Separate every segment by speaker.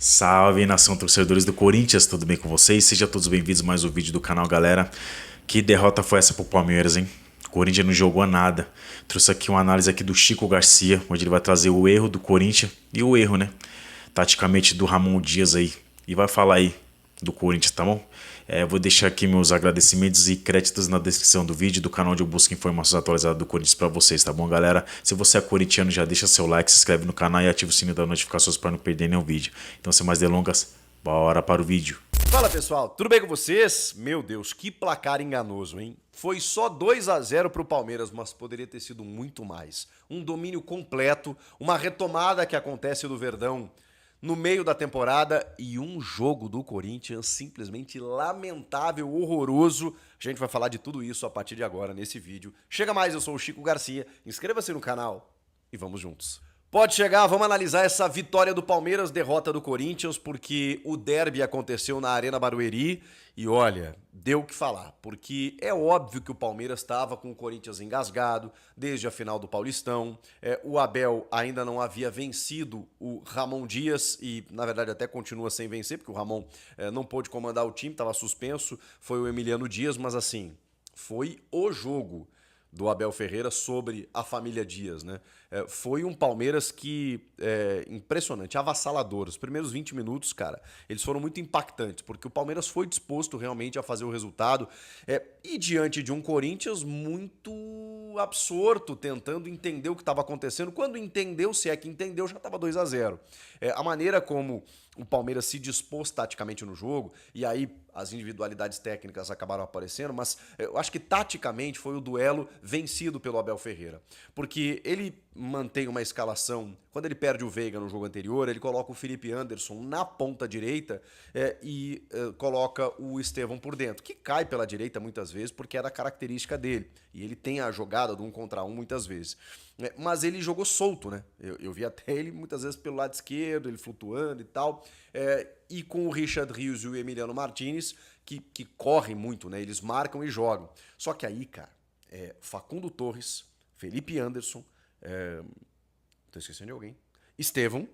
Speaker 1: Salve, nação torcedores do Corinthians, tudo bem com vocês? Sejam todos bem-vindos a mais um vídeo do canal, galera. Que derrota foi essa pro Palmeiras, hein? O Corinthians não jogou nada. Trouxe aqui uma análise aqui do Chico Garcia, onde ele vai trazer o erro do Corinthians e o erro, né? Taticamente do Ramon Dias aí. E vai falar aí do Corinthians, tá bom? Vou deixar aqui meus agradecimentos e créditos na descrição do vídeo do canal onde eu busco informações atualizadas do Corinthians pra vocês, tá bom, galera? Se você é corintiano, já deixa seu like, se inscreve no canal e ativa o sininho das notificações para não perder nenhum vídeo. Então, sem mais delongas, bora para o vídeo.
Speaker 2: Fala pessoal, tudo bem com vocês? Meu Deus, que placar enganoso, hein? Foi só 2-0 pro Palmeiras, mas poderia ter sido muito mais. Um domínio completo, uma retomada que acontece do Verdão no meio da temporada e um jogo do Corinthians simplesmente lamentável, horroroso. A gente vai falar de tudo isso a partir de agora nesse vídeo. Chega mais, eu sou o Chico Garcia, inscreva-se no canal e vamos juntos. Pode chegar, vamos analisar essa vitória do Palmeiras, derrota do Corinthians, porque o derby aconteceu na Arena Barueri e olha, deu o que falar, porque é óbvio que o Palmeiras estava com o Corinthians engasgado desde a final do Paulistão, o Abel ainda não havia vencido o Ramon Dias e na verdade até continua sem vencer, porque o Ramon não pôde comandar o time, estava suspenso, foi o Emiliano Dias, mas assim, foi o jogo do Abel Ferreira sobre a família Dias, né? Foi um Palmeiras que impressionante, avassalador. Os primeiros 20 minutos, cara, eles foram muito impactantes, porque o Palmeiras foi disposto realmente a fazer o resultado e diante de um Corinthians muito absorto, tentando entender o que estava acontecendo. Quando entendeu, se é que entendeu, já estava 2-0. A maneira como o Palmeiras se dispôs taticamente no jogo, e aí as individualidades técnicas acabaram aparecendo, mas eu acho que taticamente foi o duelo vencido pelo Abel Ferreira. Porque ele mantém uma escalação, quando ele perde o Veiga no jogo anterior, ele coloca o Felipe Anderson na ponta direita e coloca o Estevão por dentro, que cai pela direita muitas vezes, porque era a característica dele. E ele tem a jogada do 1 contra 1 muitas vezes. Mas ele jogou solto, né? Eu vi até ele muitas vezes pelo lado esquerdo, ele flutuando e tal. E com o Richard Rios e o Emiliano Martinez, que correm muito, né? Eles marcam e jogam. Só que aí, cara, Facundo Torres, Felipe Anderson, tô esquecendo de alguém, Estevão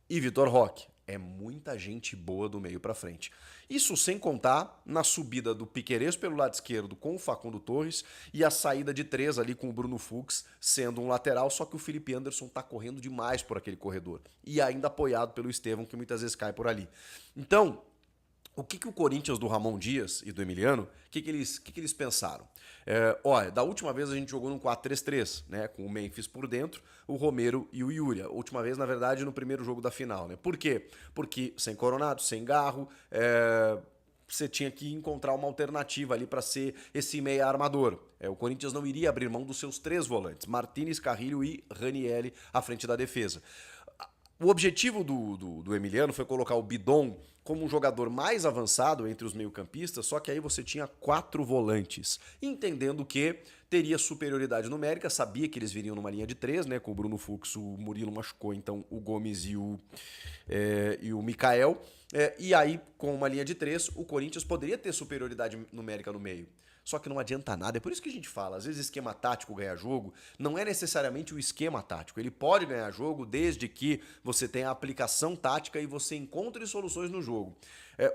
Speaker 2: e Vitor Roque. É muita gente boa do meio pra frente. Isso sem contar na subida do Piquerez pelo lado esquerdo com o Facundo Torres e a saída de 3 ali com o Bruno Fux sendo um lateral, só que o Felipe Anderson tá correndo demais por aquele corredor. E ainda apoiado pelo Estevão, que muitas vezes cai por ali. Então, o que o Corinthians do Ramon Dias e do Emiliano, o que eles pensaram? Olha, da última vez a gente jogou num 4-3-3, né? Com o Memphis por dentro, o Romero e o Yuri. A última vez, na verdade, no primeiro jogo da final, né? Por quê? Porque sem Coronado, sem Garro, você tinha que encontrar uma alternativa ali para ser esse meia armador. O Corinthians não iria abrir mão dos seus 3 volantes, Martínez, Carrilho e Ranieri à frente da defesa. O objetivo do Emiliano foi colocar o Bidon como um jogador mais avançado entre os meio-campistas, só que aí você tinha 4 volantes, entendendo que teria superioridade numérica, sabia que eles viriam numa linha de 3, né, com o Bruno Fux, o Murilo machucou, então o Gomes e o Mikael, e aí com uma linha de 3, o Corinthians poderia ter superioridade numérica no meio. Só que não adianta nada, é por isso que a gente fala, às vezes esquema tático ganha jogo, não é necessariamente o esquema tático, ele pode ganhar jogo desde que você tenha a aplicação tática e você encontre soluções no jogo.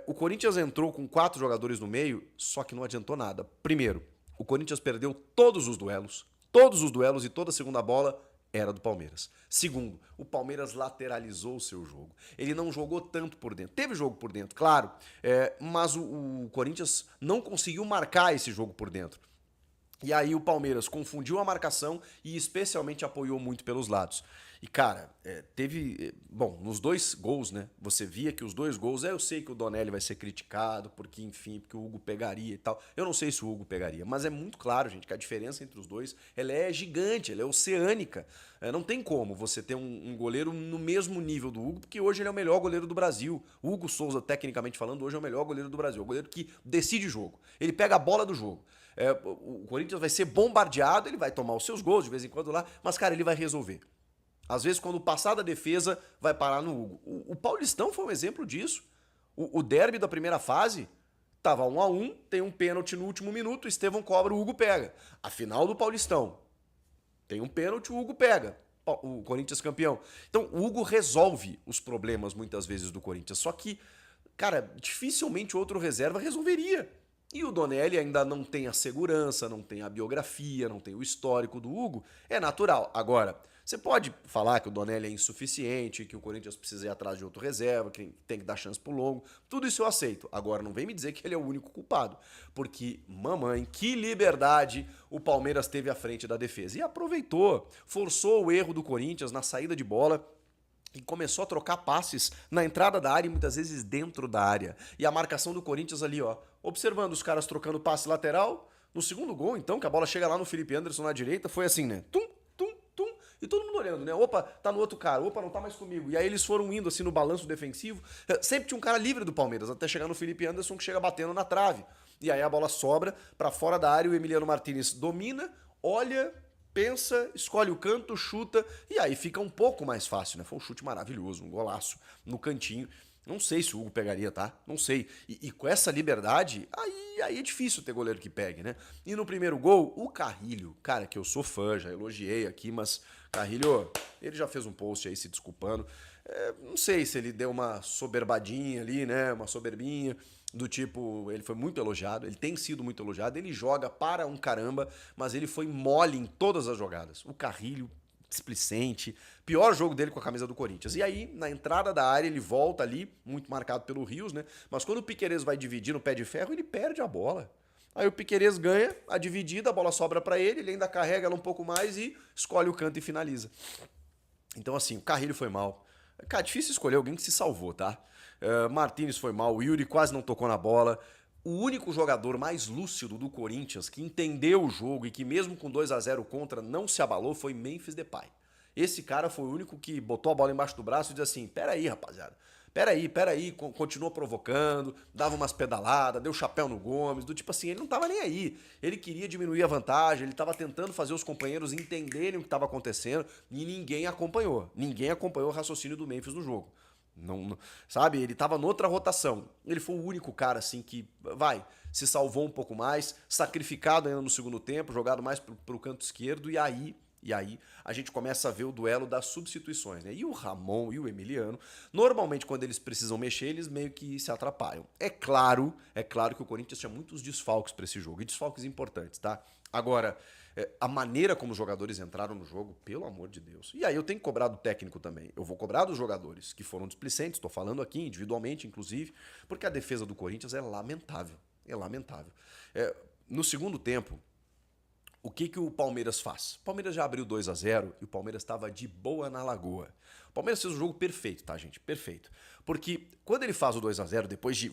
Speaker 2: O Corinthians entrou com 4 jogadores no meio, só que não adiantou nada. Primeiro, o Corinthians perdeu todos os duelos e toda a segunda bola era do Palmeiras. Segundo, o Palmeiras lateralizou o seu jogo. Ele não jogou tanto por dentro. Teve jogo por dentro, claro, mas o Corinthians não conseguiu marcar esse jogo por dentro. E aí o Palmeiras confundiu a marcação e especialmente apoiou muito pelos lados. E, cara, bom, nos 2 gols, né? Você via que os 2 gols, eu sei que o Donelli vai ser criticado, porque, enfim, porque o Hugo pegaria e tal. Eu não sei se o Hugo pegaria, mas é muito claro, gente, que a diferença entre os dois, ela é gigante, ela é oceânica. Não tem como você ter um goleiro no mesmo nível do Hugo, porque hoje ele é o melhor goleiro do Brasil. O Hugo Souza, tecnicamente falando, hoje é o melhor goleiro do Brasil. É o goleiro que decide o jogo. Ele pega a bola do jogo. O Corinthians vai ser bombardeado, ele vai tomar os seus gols de vez em quando lá, mas, cara, ele vai resolver. Às vezes, quando passar da defesa, vai parar no Hugo. O Paulistão foi um exemplo disso. O derby da primeira fase tava 1-1, tem um pênalti no último minuto, o Estevão cobra, o Hugo pega. A final do Paulistão tem um pênalti, o Hugo pega. o Corinthians campeão. Então, o Hugo resolve os problemas muitas vezes do Corinthians. Só que, cara, dificilmente outro reserva resolveria. E o Donelli ainda não tem a segurança, não tem a biografia, não tem o histórico do Hugo. É natural. Agora, você pode falar que o Donelli é insuficiente, que o Corinthians precisa ir atrás de outro reserva, que tem que dar chance pro Longo. Tudo isso eu aceito. Agora, não vem me dizer que ele é o único culpado. Porque, mamãe, que liberdade o Palmeiras teve à frente da defesa. E aproveitou, forçou o erro do Corinthians na saída de bola e começou a trocar passes na entrada da área e muitas vezes dentro da área. E a marcação do Corinthians ali, ó, observando os caras trocando passe lateral. No segundo gol, então, que a bola chega lá no Felipe Anderson na direita, foi assim, né? Tum, tum, tum. E todo mundo olhando, né? Opa, tá no outro cara. Opa, não tá mais comigo. E aí eles foram indo assim no balanço defensivo. Sempre tinha um cara livre do Palmeiras, até chegar no Felipe Anderson que chega batendo na trave. E aí a bola sobra pra fora da área, o Emiliano Martinez domina, olha, pensa, escolhe o canto, chuta, e aí fica um pouco mais fácil, né? Foi um chute maravilhoso, um golaço no cantinho. Não sei se o Hugo pegaria, tá? Não sei. E com essa liberdade, aí é difícil ter goleiro que pegue, né? E no primeiro gol, o Carrilho, cara, que eu sou fã, já elogiei aqui, mas Carrilho, ele já fez um post aí se desculpando. Não sei se ele deu uma soberbadinha ali, né? Uma soberbinha. Do tipo, ele foi muito elogiado, ele tem sido muito elogiado, ele joga para um caramba, mas ele foi mole em todas as jogadas. O Carrilho, displicente, pior jogo dele com a camisa do Corinthians. E aí, na entrada da área, ele volta ali, muito marcado pelo Rios, né? Mas quando o Piquerez vai dividir no pé de ferro, ele perde a bola. Aí o Piquerez ganha a dividida, a bola sobra para ele, ele ainda carrega ela um pouco mais e escolhe o canto e finaliza. Então, assim, o Carrilho foi mal. Cara, difícil escolher alguém que se salvou, tá? Martínez foi mal, o Yuri quase não tocou na bola. O único jogador mais lúcido do Corinthians que entendeu o jogo e que mesmo com 2-0 contra não se abalou foi Memphis Depay. Esse cara foi o único que botou a bola embaixo do braço e disse assim, peraí, rapaziada, peraí, continuou provocando, dava umas pedaladas, deu chapéu no Gomes, do tipo assim, ele não tava nem aí. Ele queria diminuir a vantagem, ele tava tentando fazer os companheiros entenderem o que estava acontecendo e ninguém acompanhou. Ninguém acompanhou o raciocínio do Memphis no jogo. Não, sabe, ele tava noutra rotação. Ele foi o único cara assim que, se salvou um pouco mais, sacrificado ainda no segundo tempo, jogado mais pro canto esquerdo, e aí a gente começa a ver o duelo das substituições, né? E o Ramon e o Emiliano, normalmente quando eles precisam mexer, eles meio que se atrapalham. É claro que o Corinthians tinha muitos desfalques para esse jogo, e desfalques importantes, tá? Agora, a maneira como os jogadores entraram no jogo, pelo amor de Deus. E aí eu tenho que cobrar do técnico também. Eu vou cobrar dos jogadores que foram displicentes, estou falando aqui individualmente, inclusive, porque a defesa do Corinthians é lamentável. É lamentável. No segundo tempo, o que o Palmeiras faz? O Palmeiras já abriu 2-0 e o Palmeiras estava de boa na Lagoa. O Palmeiras fez um jogo perfeito, tá, gente? Perfeito. Porque quando ele faz o 2-0, depois de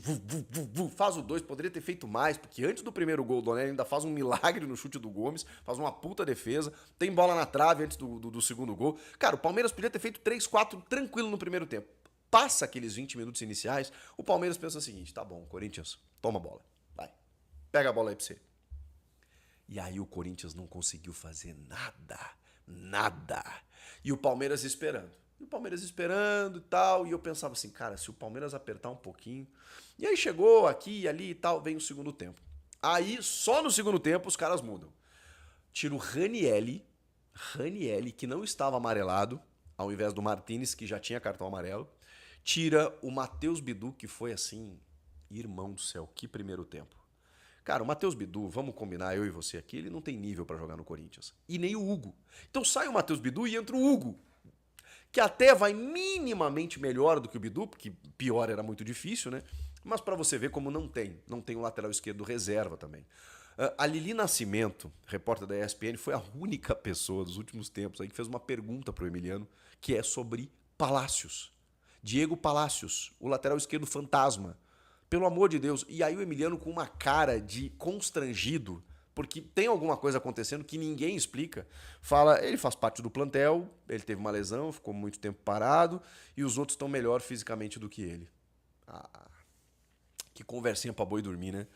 Speaker 2: faz o 2, poderia ter feito mais, porque antes do primeiro gol, o Donelli ainda faz um milagre no chute do Gomes, faz uma puta defesa, tem bola na trave antes do segundo gol. Cara, o Palmeiras podia ter feito 3-4 tranquilo no primeiro tempo. Passa aqueles 20 minutos iniciais, o Palmeiras pensa o seguinte, tá bom, Corinthians, toma a bola, vai, pega a bola aí pra você. E aí o Corinthians não conseguiu fazer nada. E o Palmeiras esperando. E tal, e eu pensava assim, cara, se o Palmeiras apertar um pouquinho... E aí chegou aqui e ali e tal, vem o segundo tempo. Aí, só no segundo tempo, os caras mudam. Tira o Ranielli, que não estava amarelado, ao invés do Martínez, que já tinha cartão amarelo. Tira o Matheus Bidu, que foi assim, irmão do céu, que primeiro tempo. Cara, o Matheus Bidu, vamos combinar, eu e você aqui, ele não tem nível pra jogar no Corinthians. E nem o Hugo. Então sai o Matheus Bidu e entra o Hugo, que até vai minimamente melhor do que o Bidu, porque pior era muito difícil, né? Mas pra você ver como não tem um lateral esquerdo reserva também. A Lili Nascimento, repórter da ESPN, foi a única pessoa dos últimos tempos aí que fez uma pergunta pro Emiliano, que é sobre Palácios. Diego Palácios, o lateral esquerdo fantasma. Pelo amor de Deus. E aí o Emiliano com uma cara de constrangido, porque tem alguma coisa acontecendo que ninguém explica. Fala, ele faz parte do plantel, ele teve uma lesão, ficou muito tempo parado, e os outros estão melhor fisicamente do que ele. Que conversinha pra boi dormir, né?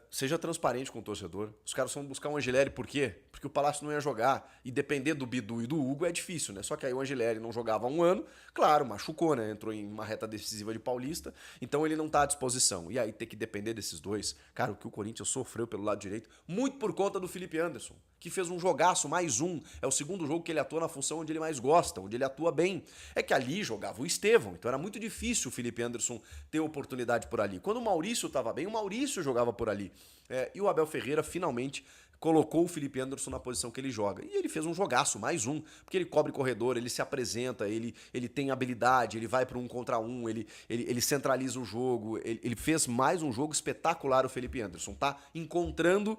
Speaker 2: Seja transparente com o torcedor. Os caras vão buscar o Angileri por quê? Porque o Palácio não ia jogar. E depender do Bidu e do Hugo é difícil, né? Só que aí o Angileri não jogava há um ano, claro, machucou, né? Entrou em uma reta decisiva de Paulista, então ele não tá à disposição. E aí ter que depender desses dois, cara, o que o Corinthians sofreu pelo lado direito, muito por conta do Felipe Anderson, que fez um jogaço, mais um. É o segundo jogo que ele atua na função onde ele mais gosta, onde ele atua bem. É que ali jogava o Estevão, então era muito difícil o Felipe Anderson ter oportunidade por ali. Quando o Maurício estava bem, o Maurício jogava por ali. E o Abel Ferreira finalmente colocou o Felipe Anderson na posição que ele joga. E ele fez um jogaço, mais um, porque ele cobre corredor, ele se apresenta, ele tem habilidade, ele vai para um contra um, ele centraliza o jogo, ele fez mais um jogo espetacular o Felipe Anderson, tá encontrando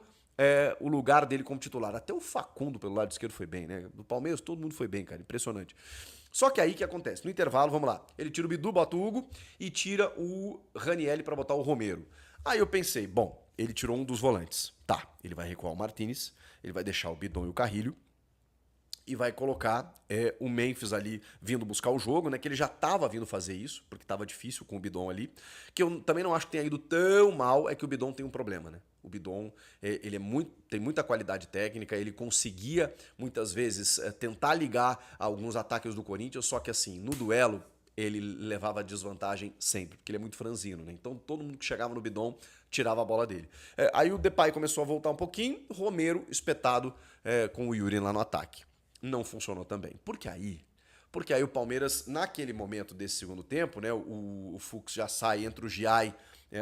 Speaker 2: o lugar dele como titular. Até o Facundo pelo lado esquerdo foi bem, né? Do Palmeiras todo mundo foi bem, cara, impressionante. Só que aí o que acontece? No intervalo, vamos lá, ele tira o Bidu, bota o Hugo e tira o Ranielli para botar o Romero. Aí eu pensei, bom, ele tirou um dos volantes. Tá, ele vai recuar o Martinez, ele vai deixar o Bidon e o Carrilho e vai colocar o Memphis ali vindo buscar o jogo, né? Que ele já estava vindo fazer isso, porque estava difícil com o Bidon ali. Que eu também não acho que tenha ido tão mal, é que o Bidon tem um problema, né? O Bidon, ele tem muita qualidade técnica, ele conseguia muitas vezes tentar ligar alguns ataques do Corinthians, só que assim, no duelo, ele levava desvantagem sempre, porque ele é muito franzino, né? Então todo mundo que chegava no Bidon tirava a bola dele. Aí o Depay começou a voltar um pouquinho, Romero espetado com o Yuri lá no ataque. Não funcionou também. Porque aí o Palmeiras, naquele momento desse segundo tempo, né? O Fux já sai, entra o Giai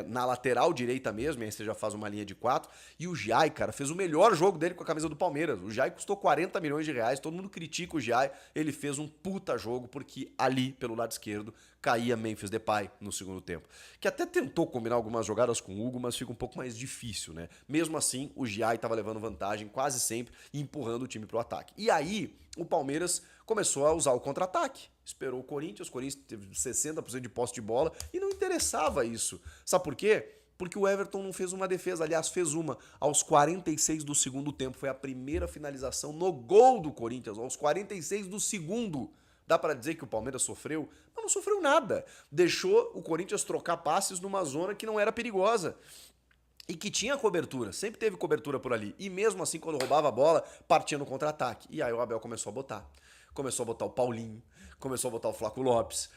Speaker 2: na lateral direita mesmo, e aí você já faz uma linha de 4. E o Giai, cara, fez o melhor jogo dele com a camisa do Palmeiras. O Giai custou 40 milhões de reais, todo mundo critica o Giai. Ele fez um puta jogo, porque ali, pelo lado esquerdo, caía Memphis Depay no segundo tempo. Que até tentou combinar algumas jogadas com o Hugo, mas fica um pouco mais difícil, né? Mesmo assim, o Giai estava levando vantagem quase sempre e empurrando o time pro ataque. E aí, o Palmeiras começou a usar o contra-ataque. Esperou o Corinthians teve 60% de posse de bola e não interessava isso. Sabe por quê? Porque o Everton não fez uma defesa, aliás, fez uma aos 46 do segundo tempo. Foi a primeira finalização no gol do Corinthians, aos 46 do segundo. Dá pra dizer que o Palmeiras sofreu? Mas não sofreu nada. Deixou o Corinthians trocar passes numa zona que não era perigosa. E que tinha cobertura, sempre teve cobertura por ali. E mesmo assim, quando roubava a bola, partia no contra-ataque. E aí o Abel começou a botar. Começou a botar o Paulinho, começou a botar o Flaco Lopes,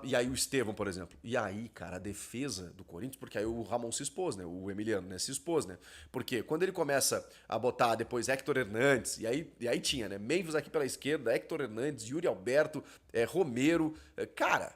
Speaker 2: e aí o Estevão, por exemplo. E aí, cara, a defesa do Corinthians, porque aí o Ramon se expôs, né? O Emiliano, né? Se expôs, né? Porque quando ele começa a botar depois Héctor Hernandes, e aí tinha, né? Memphis aqui pela esquerda, Héctor Hernandes, Yuri Alberto, Romero, cara,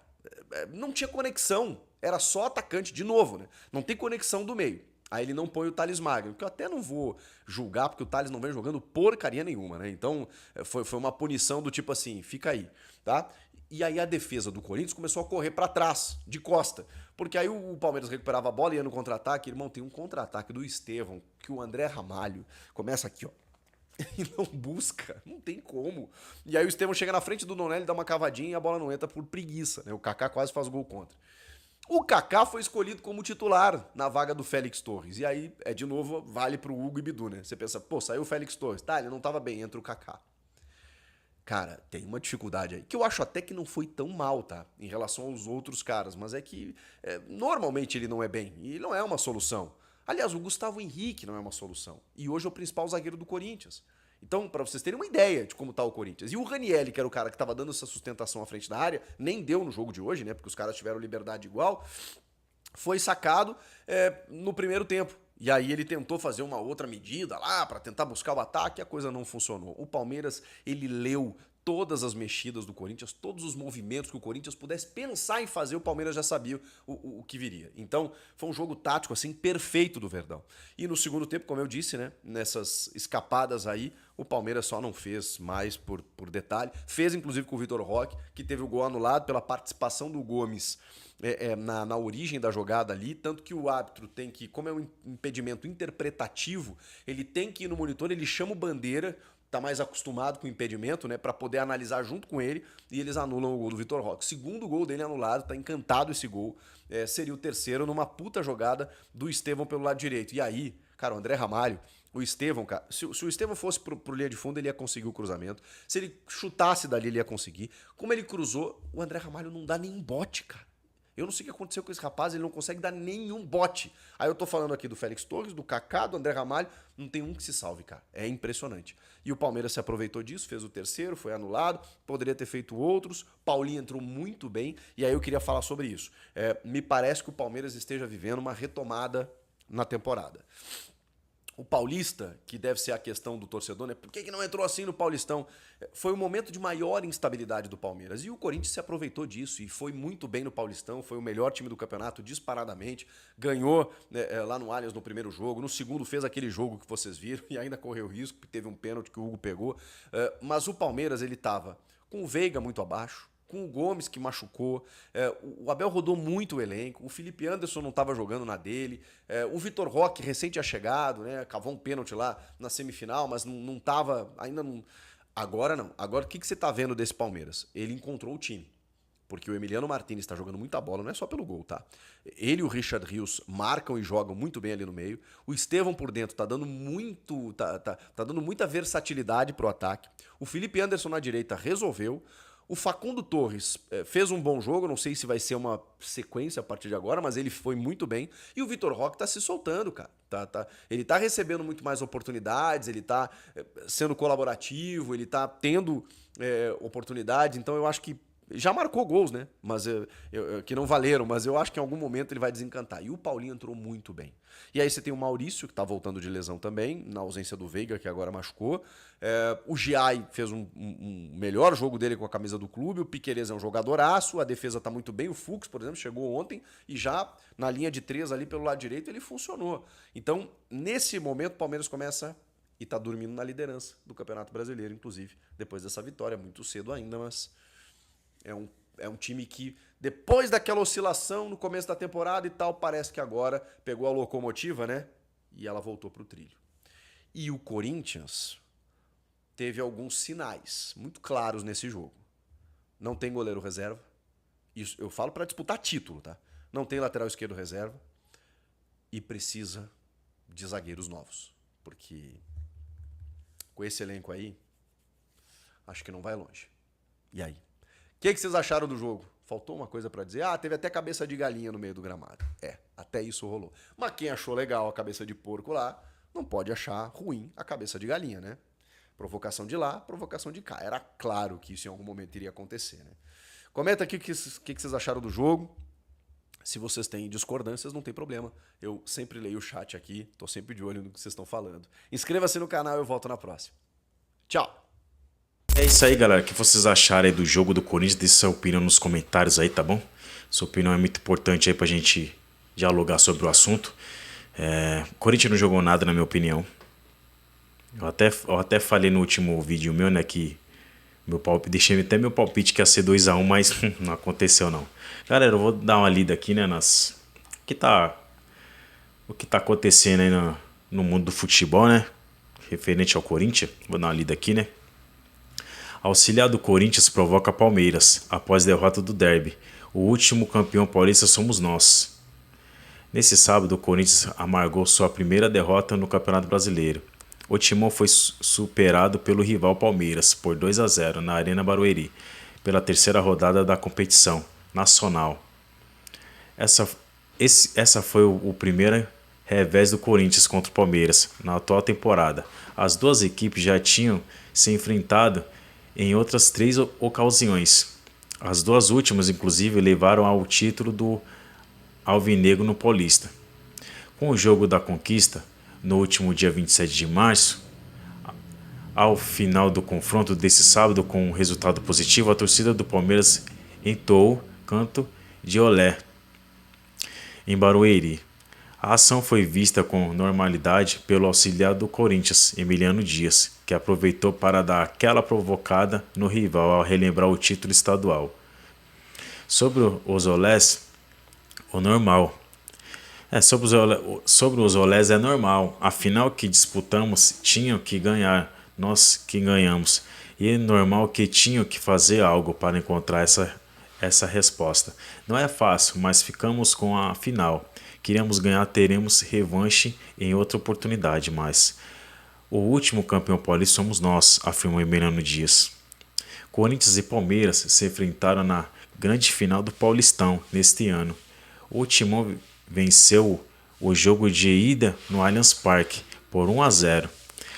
Speaker 2: não tinha conexão. Era só atacante de novo, né? Não tem conexão do meio. Aí ele não põe o Thales Magno, que eu até não vou julgar, porque o Thales não vem jogando porcaria nenhuma, né? Então foi uma punição do tipo assim, fica aí, tá? E aí a defesa do Corinthians começou a correr pra trás, de costa. Porque aí o Palmeiras recuperava a bola e ia no contra-ataque. Irmão, tem um contra-ataque do Estevão, que o André Ramalho começa aqui, ó. E não busca, não tem como. E aí o Estevão chega na frente do Donelli, dá uma cavadinha e a bola não entra por preguiça, né? O Kaká quase faz gol contra. O Kaká foi escolhido como titular na vaga do Félix Torres. E aí, de novo, vale pro Hugo e Bidu, né? Você pensa, pô, saiu o Félix Torres. Tá, ele não tava bem, entra o Kaká. Cara, tem uma dificuldade aí, que eu acho até que não foi tão mal, tá? Em relação aos outros caras, mas é que normalmente ele não é bem, e não é uma solução. Aliás, o Gustavo Henrique não é uma solução. E hoje é o principal zagueiro do Corinthians. Então, para vocês terem uma ideia de como tá o Corinthians. E o Ranielli, que era o cara que tava dando essa sustentação à frente da área, nem deu no jogo de hoje, né? Porque os caras tiveram liberdade igual. Foi sacado no primeiro tempo. E aí ele tentou fazer uma outra medida lá para tentar buscar o ataque, e a coisa não funcionou. O Palmeiras, ele leu todas as mexidas do Corinthians, todos os movimentos que o Corinthians pudesse pensar em fazer, o Palmeiras já sabia o que viria. Então, foi um jogo tático, assim, perfeito do Verdão. E no segundo tempo, como eu disse, né, nessas escapadas aí, o Palmeiras só não fez mais por detalhe. Fez, inclusive, com o Vitor Roque, que teve o gol anulado pela participação do Gomes na origem da jogada ali, tanto que o árbitro tem que, como é um impedimento interpretativo, ele tem que ir no monitor, ele chama o Bandeira, tá mais acostumado com o impedimento, né, para poder analisar junto com ele, e eles anulam o gol do Vitor Roque. Segundo gol dele anulado, tá encantado esse gol. Seria o terceiro numa puta jogada do Estevão pelo lado direito. E aí, cara, o André Ramalho, o Estevão, cara, se o Estevão fosse pro linha de fundo, ele ia conseguir o cruzamento. Se ele chutasse dali, ele ia conseguir. Como ele cruzou, o André Ramalho não dá nenhum bote, cara. Eu não sei o que aconteceu com esse rapaz, ele não consegue dar nenhum bote. Aí eu tô falando aqui do Félix Torres, do Kaká, do André Ramalho, não tem um que se salve, cara. É impressionante. E o Palmeiras se aproveitou disso, fez o terceiro, foi anulado, poderia ter feito outros. Paulinho entrou muito bem, e aí eu queria falar sobre isso. Me parece que o Palmeiras esteja vivendo uma retomada na temporada. o Paulista, que deve ser a questão do torcedor, né? Por que não entrou assim no Paulistão? Foi o momento de maior instabilidade do Palmeiras. E o Corinthians se aproveitou disso e foi muito bem no Paulistão. Foi o melhor time do campeonato, disparadamente. Ganhou, né, lá no Allianz no primeiro jogo. No segundo fez aquele jogo que vocês viram e ainda correu risco, porque teve um pênalti que o Hugo pegou. Mas o Palmeiras, ele estava com o Veiga muito abaixo, com o Gomes que machucou, o Abel rodou muito o elenco, o Felipe Anderson não estava jogando na dele, o Vitor Roque recém tinha chegado, né, cavou um pênalti lá na semifinal, mas não estava, ainda não... Agora não. Agora o que você está vendo desse Palmeiras? Ele encontrou o time. Porque o Emiliano Martinez está jogando muita bola, não é só pelo gol, tá? Ele e o Richard Rios marcam e jogam muito bem ali no meio. O Estevão por dentro tá dando muito, tá dando muita versatilidade pro ataque. O Felipe Anderson na direita resolveu. O Facundo Torres fez um bom jogo, não sei se vai ser uma sequência a partir de agora, mas ele foi muito bem. E o Vitor Roque tá se soltando, cara. Ele tá recebendo muito mais oportunidades, ele tá sendo colaborativo, ele tá tendo oportunidades, então eu acho que já marcou gols, né? Mas que não valeram, mas eu acho que em algum momento ele vai desencantar. E o Paulinho entrou muito bem. E aí você tem o Maurício, que tá voltando de lesão também, na ausência do Veiga, que agora machucou. O Giai fez um melhor jogo dele com a camisa do clube. O Piquerez é um jogadoraço, a defesa tá muito bem. O Fux, por exemplo, chegou ontem e já na linha de 3 ali pelo lado direito ele funcionou. Então, nesse momento, o Palmeiras começa e tá dormindo na liderança do Campeonato Brasileiro, inclusive, depois dessa vitória, muito cedo ainda, mas... É um time que, depois daquela oscilação no começo da temporada e tal, parece que agora pegou a locomotiva, né? E ela voltou pro trilho. E o Corinthians teve alguns sinais muito claros nesse jogo. Não tem goleiro reserva. Isso eu falo para disputar título, tá? Não tem lateral esquerdo reserva. E precisa de zagueiros novos. Porque com esse elenco aí, acho que não vai longe. E aí? O que vocês acharam do jogo? Faltou uma coisa pra dizer? Teve até cabeça de galinha no meio do gramado. Até isso rolou. Mas quem achou legal a cabeça de porco lá, não pode achar ruim a cabeça de galinha, né? Provocação de lá, provocação de cá. Era claro que isso em algum momento iria acontecer, né? Comenta aqui o que vocês acharam do jogo. Se vocês têm discordâncias, não tem problema. Eu sempre leio o chat aqui, tô sempre de olho no que vocês estão falando. Inscreva-se no canal e eu volto na próxima. Tchau!
Speaker 1: É isso aí, galera. O que vocês acharam aí do jogo do Corinthians? Deixe sua opinião nos comentários aí, tá bom? Sua opinião é muito importante aí pra gente dialogar sobre o assunto. O Corinthians não jogou nada, na minha opinião. Eu até falei no último vídeo meu, né, que deixei até meu palpite que ia ser 2-1, mas não aconteceu não. Galera, eu vou dar uma lida aqui, né, o que tá acontecendo aí no mundo do futebol, né, referente ao Corinthians. Vou dar uma lida aqui, né. Auxiliar do Corinthians provoca Palmeiras após derrota do derby. O último campeão paulista somos nós. Nesse sábado, o Corinthians amargou sua primeira derrota no Campeonato Brasileiro. O Timão foi superado pelo rival Palmeiras por 2-0 na Arena Barueri, pela terceira rodada da competição nacional. Essa foi o primeiro revés do Corinthians contra o Palmeiras na atual temporada. As duas equipes já tinham se enfrentado em outras 3 ocasiões. As duas últimas, inclusive, levaram ao título do Alvinegro no Paulista. Com o jogo da conquista, no último dia 27 de março, ao final do confronto desse sábado com um resultado positivo, a torcida do Palmeiras entoou canto de olé em Barueri. A ação foi vista com normalidade pelo auxiliar do Corinthians, Emiliano Dias, que aproveitou para dar aquela provocada no rival ao relembrar o título estadual. Sobre os olés, o normal. Sobre os olés é normal. A final que disputamos tinham que ganhar, nós que ganhamos. E é normal que tinham que fazer algo para encontrar essa resposta. Não é fácil, mas ficamos com a final. Queremos ganhar, teremos revanche em outra oportunidade, mas o último campeão paulista somos nós, afirmou Emiliano Dias. Corinthians e Palmeiras se enfrentaram na grande final do Paulistão neste ano. O Timão venceu o jogo de ida no Allianz Parque por 1-0.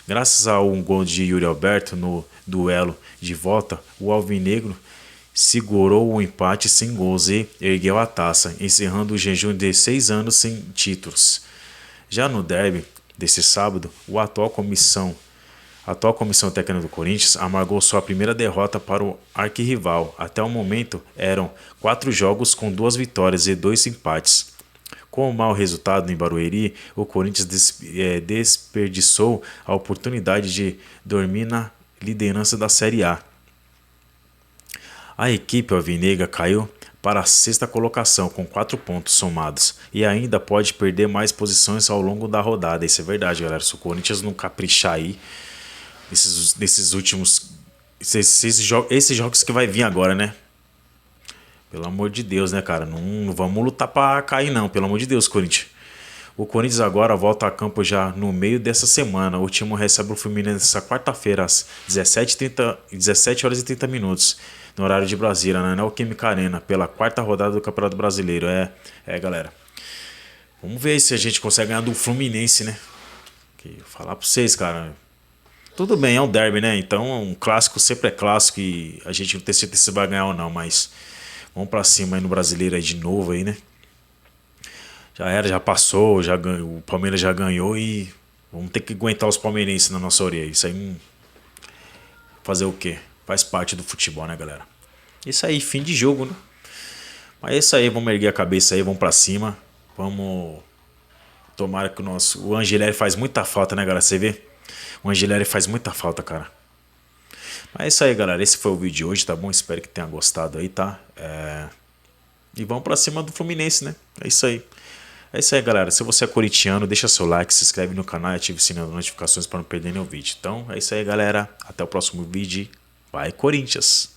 Speaker 1: Graças a um gol de Yuri Alberto no duelo de volta, o Alvinegro segurou o empate sem gols e ergueu a taça, encerrando o jejum de 6 anos sem títulos. Já no derby, desse sábado, a atual comissão técnica do Corinthians amargou sua primeira derrota para o arquirrival. Até o momento eram 4 jogos com 2 vitórias e 2 empates. Com o mau resultado em Barueri, o Corinthians desperdiçou a oportunidade de dormir na liderança da Série A. A equipe alvinegra caiu para a 6ª colocação com 4 pontos somados e ainda pode perder mais posições ao longo da rodada. Isso é verdade, galera. Se o Corinthians não caprichar aí nesses últimos esses jogos que vai vir agora, né? Pelo amor de Deus, né, cara? Não vamos lutar pra cair, não. Pelo amor de Deus, Corinthians. O Corinthians agora volta a campo já no meio dessa semana. O time recebe o Fluminense essa quarta-feira às 17 horas e 30 minutos, no horário de Brasília, na Neoquímica Arena, pela 4ª rodada do Campeonato Brasileiro. Galera. Vamos ver se a gente consegue ganhar do Fluminense, né? Falar pra vocês, cara. Tudo bem, é um derby, né? Então, um clássico sempre é clássico e a gente não tem certeza se vai ganhar ou não, mas vamos pra cima aí no Brasileiro aí de novo aí, né? Já era, já passou, já ganhou, o Palmeiras já ganhou e vamos ter que aguentar os palmeirenses na nossa orelha. Isso aí, fazer o quê? Faz parte do futebol, né, galera? Isso aí, fim de jogo, né? Mas é isso aí, vamos erguer a cabeça aí, vamos pra cima. Vamos... Tomara que o Angeleri faz muita falta, né, galera? Você vê? O Angeleri faz muita falta, cara. Mas é isso aí, galera. Esse foi o vídeo de hoje, tá bom? Espero que tenha gostado aí, tá? E vamos pra cima do Fluminense, né? É isso aí. É isso aí, galera. Se você é corintiano, deixa seu like, se inscreve no canal e ative o sininho das notificações para não perder nenhum vídeo. Então, é isso aí, galera. Até o próximo vídeo. Vai, Corinthians!